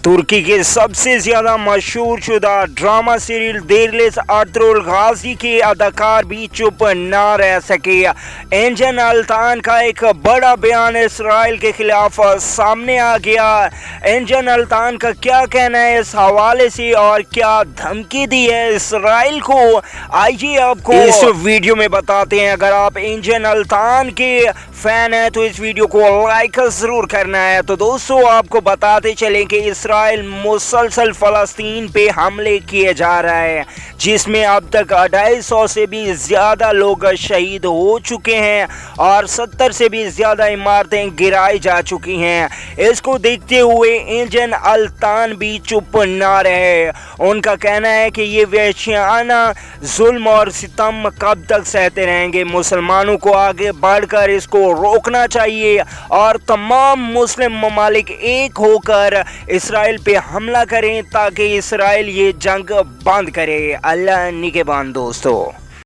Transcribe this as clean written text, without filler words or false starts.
तुर्की के सबसे ज्यादा मशहूर शुदा ड्रामा सीरियल देरलेस अर्तुगरुल गाजी के अदाकार भी चुप ना रह सके। एंजन अल्तान का एक बड़ा बयान इसराइल के खिलाफ सामने आ गया। एंजन अल्तान का क्या कहना है इस हवाले से और क्या धमकी दी है इसराइल को, आइए आपको इस वीडियो में बताते हैं। अगर आप एंजन अल्तान के फैन हैं तो इस वीडियो को लाइक जरूर करना है। तो दोस्तों आपको बताते चलें कि इसराइल मुसलसल फ़लस्तीन पे हमले किए जा रहा है, जिसमें अब तक 250 से भी ज़्यादा लोग शहीद हो चुके हैं और 70 से भी ज़्यादा इमारतें गिराई जा चुकी हैं। इसको देखते हुए एंजन अल्तान भी चुप ना रहे। उनका कहना है कि ये वहशियाना जुल्म और सितम कब तक सहते रहेंगे। मुसलमानों को आगे बढ़कर इसको रोकना चाहिए और तमाम मुस्लिम ममालिक एक होकर इसराइल पे हमला करें ताकि इसराइल ये जंग बंद करे। अल्लाह निगहबान दोस्तों।